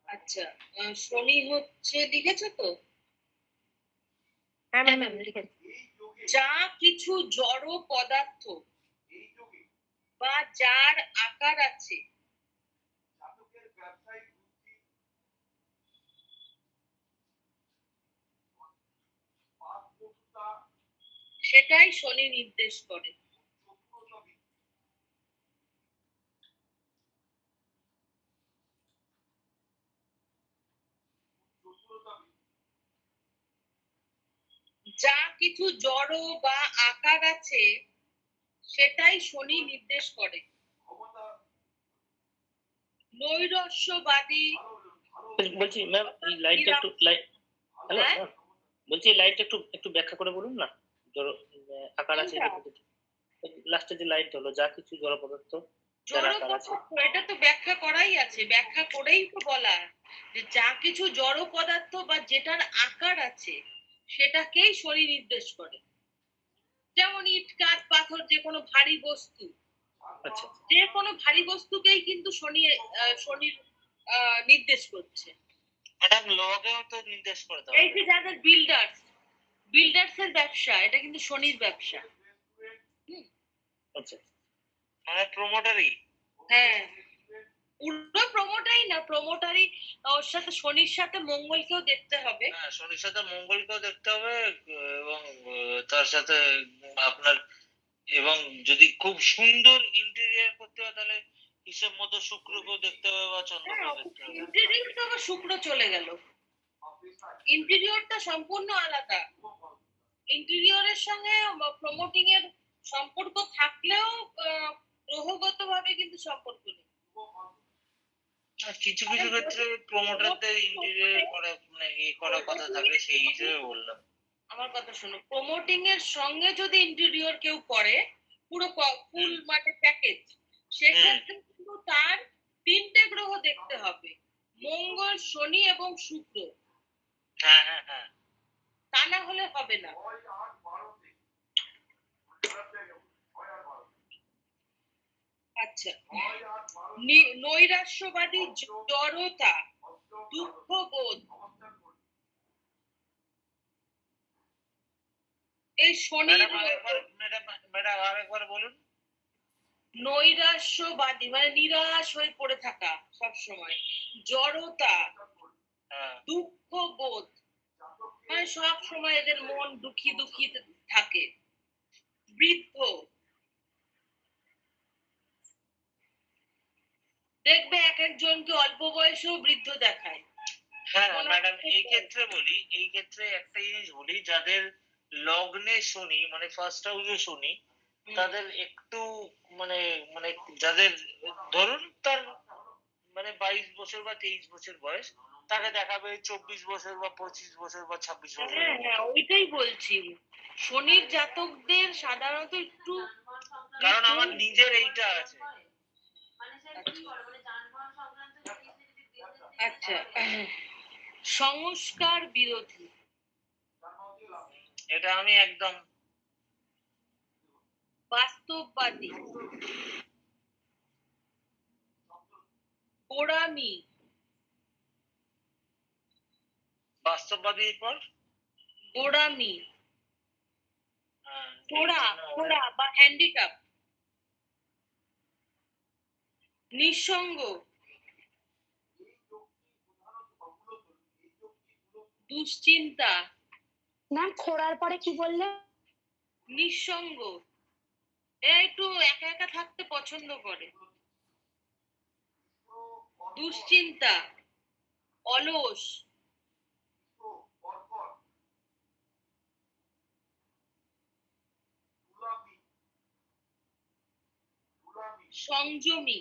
আচ্ছা, শনি হচ্ছে, লিখেছো তো? হ্যাঁ ম্যাম লিখেছি। যা কিছু জড় পদার্থ বা যার আকার আছে সেটাই শনি নির্দেশ করে। যা কিছু জড় বা আকার আছে সেটাই শনি নির্দেশ করে। নৈরস্যবাদী। বলছি ম্যাম এই লাইনটা একটু হ্যালো হ্যাঁ? ম্যাম, বলছি এই লাইনটা একটু একটু ব্যাখ্যা করে বলুন না। আকার আছে লাস্টে যে লাইনটা হলো যা কিছু জড় পদার্থ যার জড় আকার আছে। পদার্থ, এটা তো ব্যাখ্যা করাই আছে, ব্যাখ্যা করেই তো বলা যে যা কিছু জড় পদার্থ বা যেটার আকার আছে সেটাকেই শনি নির্দেশ করে। যেমন ইট, কাঠ, পাথর, যে কোনো ভারী বস্তু, আচ্ছা যে কোনো ভারী বস্তুকেই কিন্তু শনির নির্দেশ করছে। ম্যাডাম লগেও তো নির্দেশ করতে এই হবে। যে যাদের বিল্ডার্স এর ব্যবসা, এটা কিন্তু শনির ব্যবসা। আচ্ছা মানে প্রমোটারই। হ্যাঁ, পুরো প্রমোটারই না, প্রমোটারই ওর সাথে শনির সাথে মঙ্গলকেও দেখতে হবে। হ্যাঁ, শনির সাথে মঙ্গলকেও দেখতে হবে এবং তার সাথে আপনার, এবং যদি খুব সুন্দর ইন্টেরিয়র করতে হয় তাহলে হিসেব মতো শুক্রকেও দেখতে হবে বা চন্দ্রকেও দেখতে হবে। ইন্টেরিয়র তো আবার শুক্র চলে গেল, ইন্টেরিয়রটা সম্পূর্ণ আলাদা। ইন্টেরিয়রের সঙ্গে প্রমোটিং এর সম্পর্ক থাকলেও গ্রহগত ভাবে কিন্তু সম্পর্ক নেই। আর কিছু কিছু ক্ষেত্রে প্রমোটারদের ইন্টেরিয়র করা মানে করার কথা থাকে, সেই হিসেবে বললাম। আমার কথা শোনো, প্রমোটিং এর সঙ্গে যদি ইন্টেরিয়র কেউ করে পুরো ফুল মানে প্যাকেজ, সেক্ষেত্রে কিন্তু তার 3টে গ্রহ দেখতে হবে, মঙ্গল, শনি এবং শুক্র। হ্যাঁ হ্যাঁ হ্যাঁ, তা না হলে হবে না। আচ্ছা, নৈরাশ্যবাদী জড়তা, দুঃখবোধ, এই শনি ম্যাডাম আরেকবার বলুন। নৈরাশ্যবাদী মানে নিরাশ হয়ে পড়ে থাকা সব সময়, জড়তা, দুঃখবোধ মানে সব সময় এদের মন দুঃখী দুঃখী থাকে, বৃদ্ধ, দেখবে এক একজনকে অল্প বয়সেও বৃদ্ধ দেখায়। হ্যাঁ ম্যাডাম, এই ক্ষেত্রে বলি, এই ক্ষেত্রে একটা জিনিস বলি, যাদের লগ্নে শনি মানে ফার্স্ট হাউসে শনি, তাদের একটু মানে মানে যাদের ধরুন তার মানে 22 বছর বা 23 বছর বয়স, তাকে দেখাবে 24 বছর বা 25 বছর বা 26 বছর। হ্যাঁ হ্যাঁ, ওইটাই বলছি, শনির জাতকদের সাধারণত একটু, কারণ আমার নিজের এইটা আছে। আচ্ছা, সংস্কার বিরোধী, এটা আমি একদম। বাস্তববাদী, গোড়ামি, বাস্তববাদীর পর গোড়ামি, গোড়া বা হ্যান্ডিক্যাপ, নিঃসঙ্গ, দুশ্চিন্তা, ম্যাম খোড়ার পরে কি বললে? নিঃসঙ্গ, এরা একটু একা একা থাকতে পছন্দ করে, দুশ্চিন্তা, অলস, সংযমী,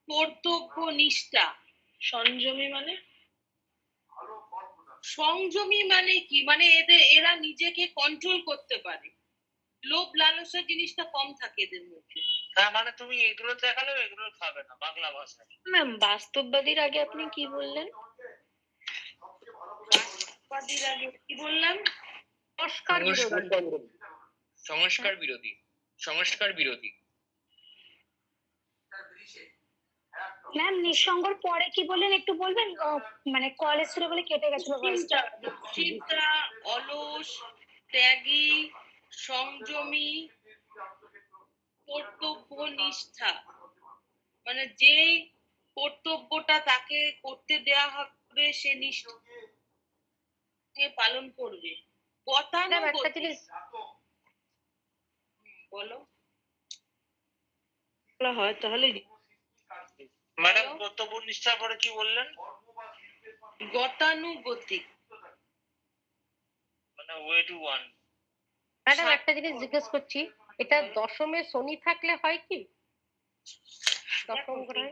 কর্তব্য নিষ্ঠা। সংযমী মানে? সংযমী মানে কি, মানে এরা নিজেকে কন্ট্রোল করতে পারে, লোভ লালসা জিনিসটা কম থাকে এদের মধ্যে। হ্যাঁ, মানে তুমি এগুলো দেখালেও এগুলো খাবে না, বাংলা ভাষায়। ম্যাম বাস্তববাদীর আগে আপনি কি বললেন? বাস্তববাদীর আগে কি বললাম? সংস্কার বিরোধী, সংস্কার বিরোধী। ম্যাম নিঃসঙ্গর পরে কি বললেন একটু বলবেন? মানে কল এসেছিল বলে কেটে গেছিল ভয়েসটা। দুশ্চিন্তা, অলস, ত্যাগী, সংযমী, কর্তব্য নিষ্ঠা, মানে যে কর্তব্যটা তাকে করতে দেয়া হবে সে নিষ্ঠা পালন করবে। একটা জিনিস বলো হয় তাহলে ম্যাডাম কর্তব্য নিষ্ঠার পরে কি বললেন? গতানুগতিক, মানে ওয়ে টু ওয়ান। ম্যাডাম একটা জিনিস জিজ্ঞেস করছি, এটা দশমে শনি থাকলে হয় কি? দশম গ্রহে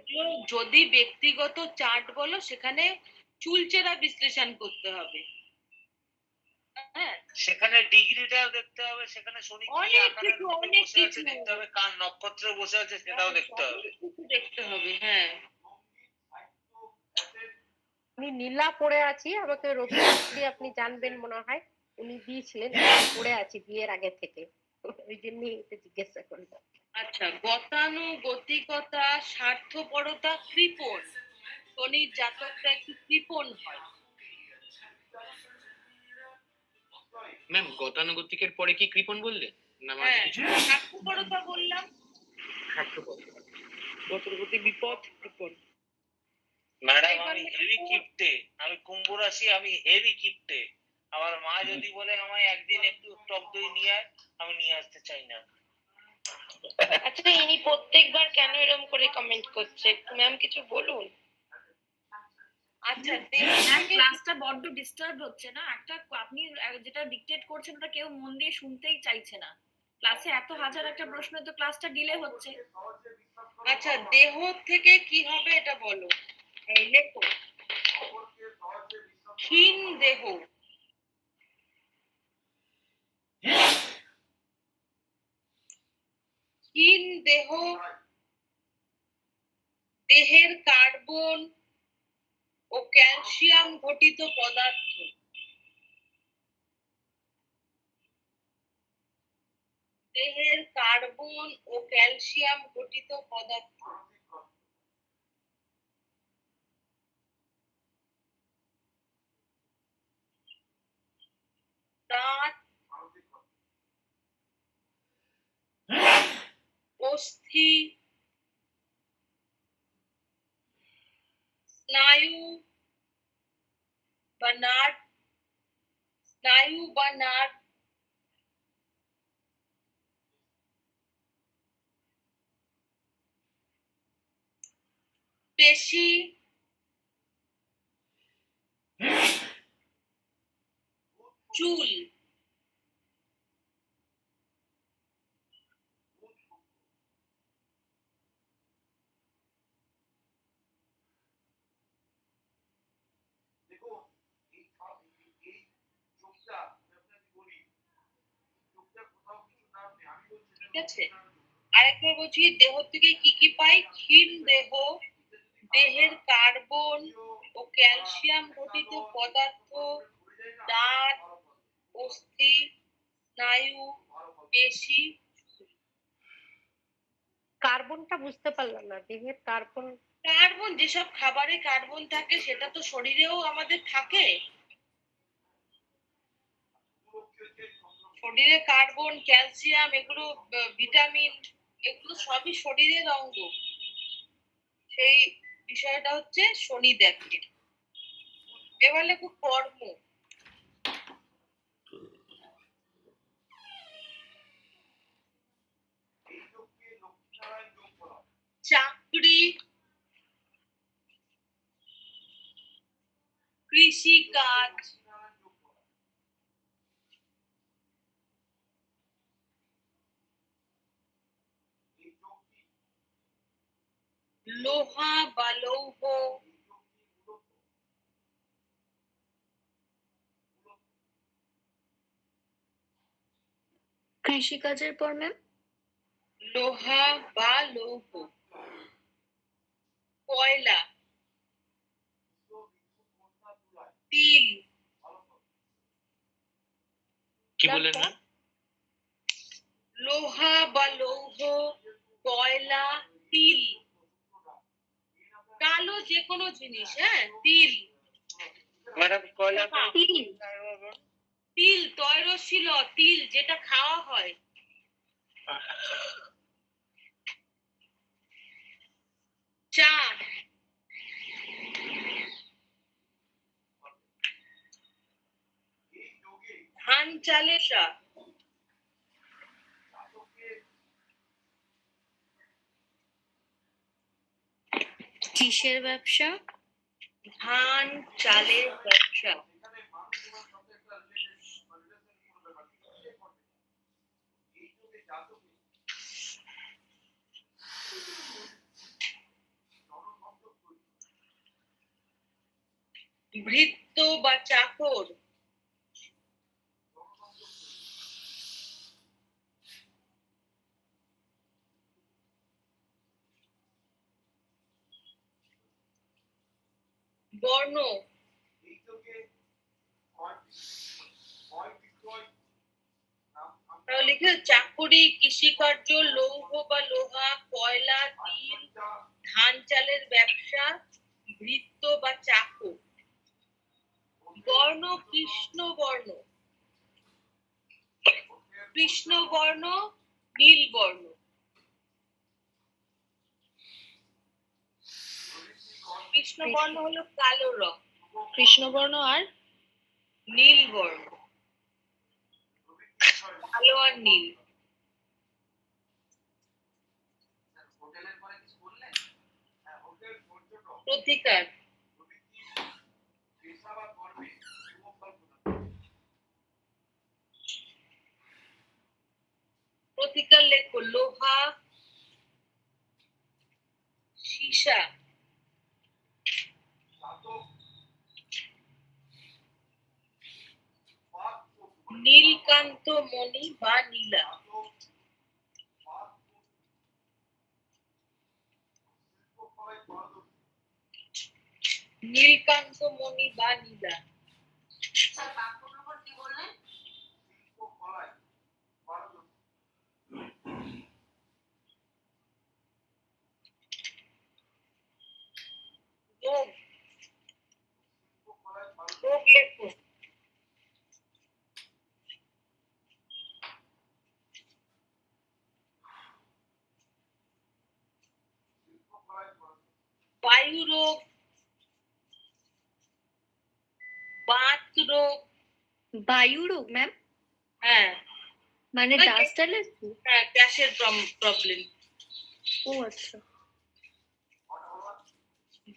যদি ব্যক্তিগত চার্ট বলো সেখানে চুলচেরা বিশ্লেষণ করতে হবে। হ্যাঁ, সেখানে ডিগ্রিটাও দেখতে হবে, সেখানে শনি কি অনেক আকারে কিছু, বসে অনেক আছে কিছু। দেখতে হবে, কার নক্ষত্রে বসে আছে সেটাও দেখতে হবে। দেখতে হবে, হ্যাঁ। আমি নীলা পড়ে আছি, আমাকে রবি আপনি জানবেন মনে হয়, উনি দিয়েছিলেন, পড়ে আছি বিয়ের আগে থেকে, ওই জন্যই এটা জিজ্ঞাসা করলাম। আচ্ছা, গতানুগতিকতা, স্বার্থপরতা, কৃপণ, শনির জাতকটা একটু কৃপণ হয়। ম্যাম গতানুগতিকের পরে কি কৃপণ বললেন না? হ্যাঁ, স্বার্থপরতা বললাম। গতানুগতি বিপদ কৃপণ। ম্যাডাম আমি হেভি কিপ্টে, আমি রাশি, আমি হেভি কিপটে। আমার মা যদি বলে আমায় একদিন একটু টক দই নিয়ে আয়, আমি নিয়ে আসতে চাই না। আচ্ছা ইনি প্রত্যেকবার কেন এরকম করে কমেন্ট করছে, একটু ম্যাম কিছু বলুন। আচ্ছা ম্যাম ক্লাসটা বড্ড ডিস্টার্ব হচ্ছে না, একটা আপনি যেটা ডিকটেট করছেন ওটা কেউ মন দিয়ে শুনতেই চাইছে না। ক্লাসে এত হাজার একটা প্রশ্ন, তো ক্লাসটা ডিলে হচ্ছে। আচ্ছা দেহ থেকে কি হবে এটা বলো। এই লেখো ক্ষীণ দেহ, ক্ষীণ দেহ দেহের কার্বন ও ক্যালসিয়াম ঘটিত পদার্থ। দেহের কার্বন ও ক্যালসিয়াম ঘটিত পদার্থ। দাঁত, অস্থি, স্নায়ু বা নার্ভ, পেশি, চুল। ঠিক আছে, আরেকবার বলছি, দেহ থেকে কি কি পাই? ক্ষীণ দেহ দেহের কার্বন ও ক্যালসিয়াম ঘটিত পদার্থ, দাঁত, অস্থি, স্নায়ু, পেশি। কার্বনটা বুঝতে পারলাম না, দেহের কার্বন। কার্বন, যেসব খাবারে কার্বন থাকে সেটা তো শরীরেও আমাদের থাকে। শরীরে কার্বন, ক্যালসিয়াম, এগুলো ভিটামিন, এগুলো সবই শরীরের অঙ্গ। সেই বিষয়টা হচ্ছে শনি দেখে। এবার লেখো কর্ম। চাকরি, কৃষি কাজ, লোহা বা লৌহ, কৃষিকাজের পর ম্যাম লোহা বা লৌহ, কয়লা, তিল। কি বললেন না? লোহা বা লৌহ, কয়লা, তিল। কালো যে কোনো জিনিস, হ্যাঁ, তিল। ম্যাডাম কয়লা তিল, তৈরশীল তিল, যেটা খাওয়া হয়। চা, ধান চালের চা, কিসের ব্যবসা? ধান চালের ব্যবসা। ভৃত্য বা চাকর, বর্ণ, লিখে চাকুরি, কৃষিকার্য, লৌহ বা লোহা, কয়লা, তিল, ধান চালের ব্যবসা, ভৃত্য বা চাকর। বর্ণ, কৃষ্ণ বর্ণ, কৃষ্ণ বর্ণ, নীল বর্ণ। কৃষ্ণ বর্ণ হলো কালো রং, কৃষ্ণবর্ণ আর নীল বর্ণ, কালো আর নীল। প্রতিকার, প্রতিকার লেখো লোহা, সীসা, নীলকান্ত মণি বা নীলা, নীলকান্ত মণি বা নীলা। যোগ, যোগ লেখো বায়ু রোগ, বাত রোগ। বায়ু রোগ ম্যাম, হ্যাঁ মানে ডাস্ট অ্যালার্জি? হ্যাঁ, গ্যাসের প্রবলেম। ও আচ্ছা।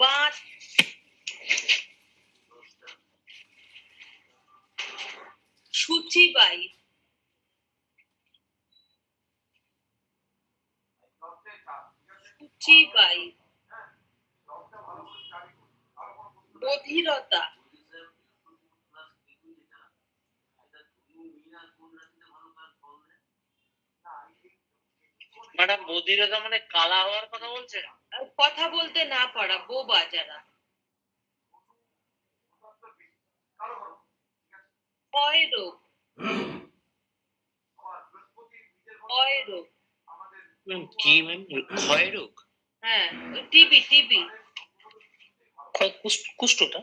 বাত, সূচিবাই, সূচিবাই, বধিরতা, ম্যাডাম বধিরতা মানে কালা হওয়ার কথা বলছেন? কথা বলতে না পারা, বোবা যারা। ক্ষয় রোগ, ক্ষয় রোগ, কি ম্যাম? ক্ষয় রোগ? হ্যাঁ টিবি, টিবি, কুষ্ঠটা?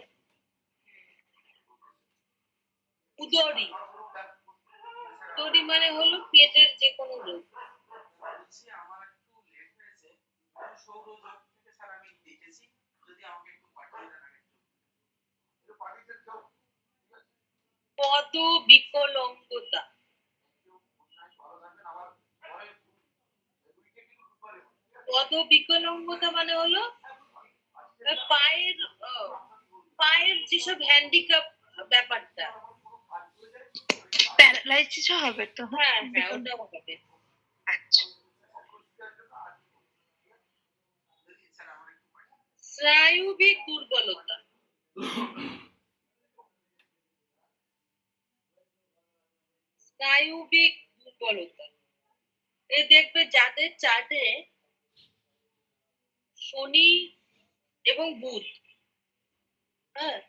উদরি, উদরি মানে হলো পেটের যে কোনো রোগ। পদ বিকলঙ্গতা, পদ বিকলঙ্গতা মানে হলো পায়ের পায়ের যেসব হ্যান্ডিক্যাপ ব্যাপারটা। প্যারালাইসিস হবে তো? হ্যাঁ হ্যাঁ, ওটা হবে। আচ্ছা। স্নায়ুবিক দুর্বলতা, স্নায়ুবিক দুর্বলতা। এই দেখবে যাদের চার্টে শনি এবং বুধ, হ্যাঁ,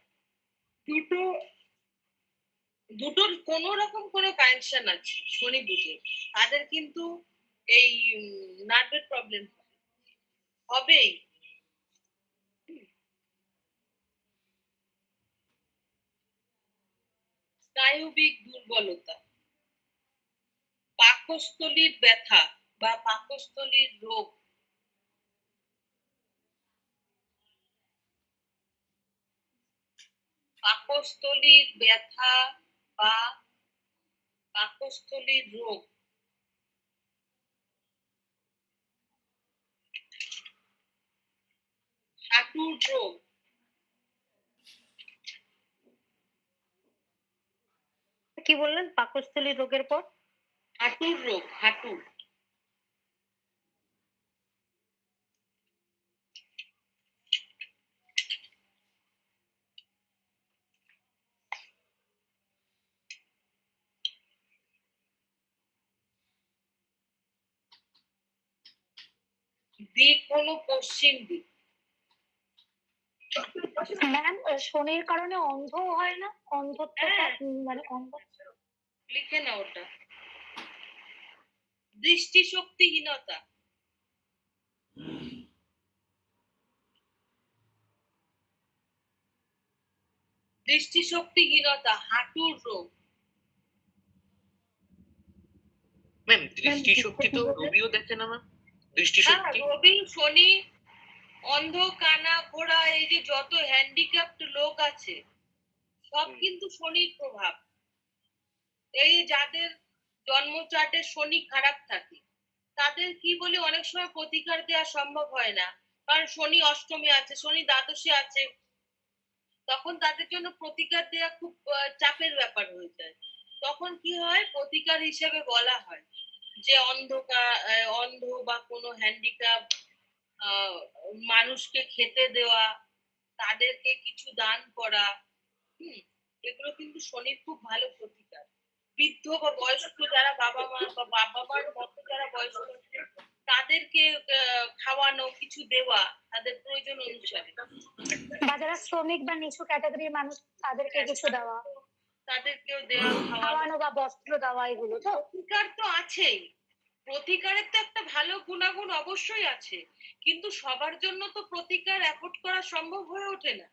দুটোর কোন রকম কোনো কানেকশন আছে শনি বুধের, তাদের কিন্তু এই নার্ভের প্রবলেম হবেই। স্নায়ুবিক দুর্বলতা, পাকস্থলীর ব্যথা বা পাকস্থলীর রোগ, পাকস্থলীর ব্যথা বা পাকস্থলীর রোগ, হাঁটুর রোগ, কি বললেন পাকস্থলী রোগের পর? হাঁটুর রোগ, হাঁটুর। দিক হলো পশ্চিম দিক। ম্যাম শনির কারণে অন্ধ হয় না? অন্ধত্বটা মানে অন্ধ, লিখে না ওটা। দৃষ্টিশক্তিহীনতা, দৃষ্টিশক্তিহীনতা, হাঁটুর রোগ। ম্যাম দৃষ্টিশক্তি তো রবিও দেখে না ম্যাম? দৃষ্টিশক্তি রবি, শনি, অন্ধ, কানা, ঘোড়া, এই যে যত হ্যান্ডিক্যাপ্ট লোক আছে সব কিন্তু শনির প্রভাব। এই যাদের জন্ম চার্টে শনি খারাপ থাকে তাদের কি বলি অনেক সময় প্রতিকার দেওয়া সম্ভব হয় না, কারণ শনি অষ্টমে আছে, শনি দ্বাদশে আছে, তখন তাদের জন্য প্রতিকার দেওয়া খুব চাপের ব্যাপার হয়ে যায়। তখন কি হয়, প্রতিকার হিসেবে বলা হয় যে অন্ধ বা কোনো হ্যান্ডিক্যাপ মানুষকে খেতে দেওয়া, তাদেরকে কিছু দান করা। এগুলো কিন্তু শনির খুব ভালো প্রতিকার। বৃদ্ধ বা বয়স্ক যারা বাবা মার মতো যারা বয়স্ক আছে, তাদেরকে খাওয়ানো, কিছু দেওয়া তাদের প্রয়োজন অনুসারে। বা যারা শ্রমিক বা নিচু ক্যাটাগরির মানুষ তাদেরকে কিছু দেওয়া, তাদেরকেও দেওয়া, খাওয়ানো বা বস্ত্র দেওয়া, এগুলো তো প্রতিকার তো আছেই। প্রতিকারের তো একটা ভালো গুণাগুণ অবশ্যই আছে, কিন্তু সবার জন্য তো প্রতিকার অ্যাফোর্ড করা সম্ভব হয়ে ওঠে না।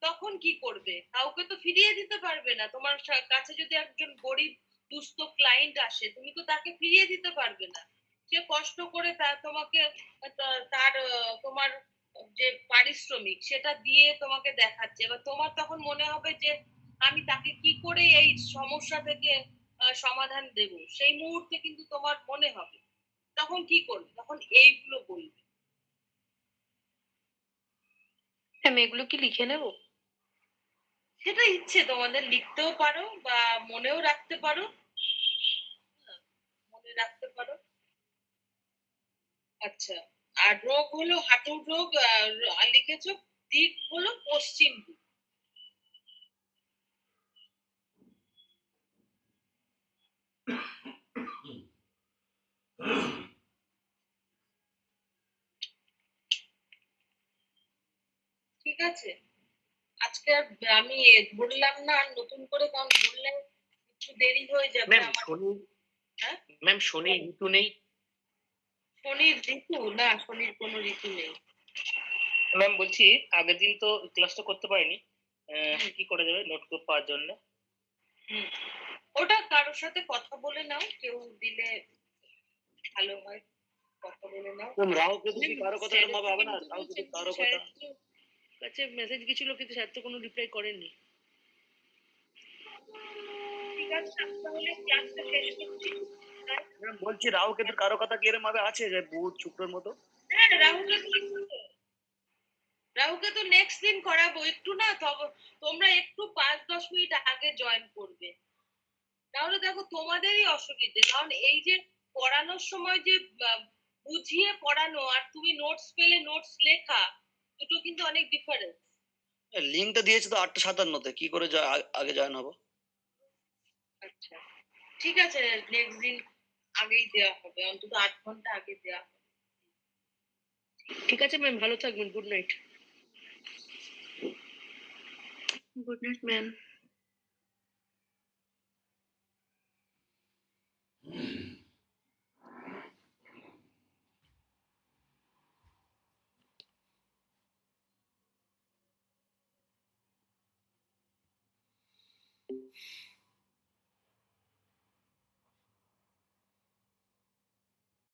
তখন কি করবে? কাউকে তো ফিরিয়ে দিতে পারবে না। তোমার কাছে যদি একজন গরিব দুস্থ ক্লায়েন্ট আসে, তুমি তো তাকে ফিরিয়ে দিতে পারবে না। সে কষ্ট করে তোমাকে তোমার যে পারিশ্রমিক সেটা দিয়ে তোমাকে দেখাচ্ছে, এবার তোমার তখন মনে হবে যে আমি তাকে কি করে এই সমস্যা থেকে সমাধান দেব, সেই মুহূর্তে কিন্তু তোমার মনে হবে। তখন কি করবে? তখন এইগুলো বলবে। ম্যাম এগুলো কি লিখে নেব? সেটা ইচ্ছে তোমাদের, লিখতেও পারো বা মনেও রাখতে পারো। মনে রাখতে পারো। আচ্ছা, আর রোগ হলো হাঁটুর রোগ, লিখেছো। দিক হলো পশ্চিম দিক। ঠিক আছে, আজকে আর আমি ধরলাম না আর নতুন করে, কারণ ধরলে একটু দেরি হয়ে যাবে ম্যাম আমার। শনি, হ্যাঁ, ম্যাম শনি ঋতু নেই? শনির ঋতু না, শনির কোনো ঋতু নেই। ম্যাম বলছি আগের দিন তো ক্লাসটা করতে পারিনি, কি করে যাবে নোট পাওয়ার জন্য? ওটা কারোর সাথে কথা বলে নাও, কেউ দিলে ভালো হয়, কথা বলে নাও। রাহু কেতু কি কারো কথা মাপা হবে না? রাহু কেতু কারো কথা কাছে মেসেজ গেছিল কিন্তু স্যার তো কোনো রিপ্লাই করেননি। ঠিক আছে, আমি তাহলে ক্লাসটা শেষ করছি। ম্যাম বলছি রাহু কেতুর কারো কথা কি এরম ভাবে আছে যে বুধ শুক্রের মতো? হ্যাঁ, রাহুকে তো নেক্সট দিন করাবো। একটু না তোমরা একটু 5-10 মিনিট আগে জয়েন করবে, তাহলে দেখো তোমাদেরই অসুবিধে। কারণ এই যে পড়ানোর সময় যে বুঝিয়ে পড়ানো আর তুমি নোটস পেলে নোটস লেখা, দুটো কিন্তু অনেক ডিফারেন্স। লিঙ্কটা দিয়েছে তো 8:57-তে, কি করে আগে জয়েন হবো? আচ্ছা, ঠিক আছে, নেক্সট দিন আগেই দেওয়া হবে, অন্তত 8 ঘন্টা আগে দেওয়া হবে। ঠিক আছে ম্যাম, ভালো থাকবেন। Good night. Good night ma'am.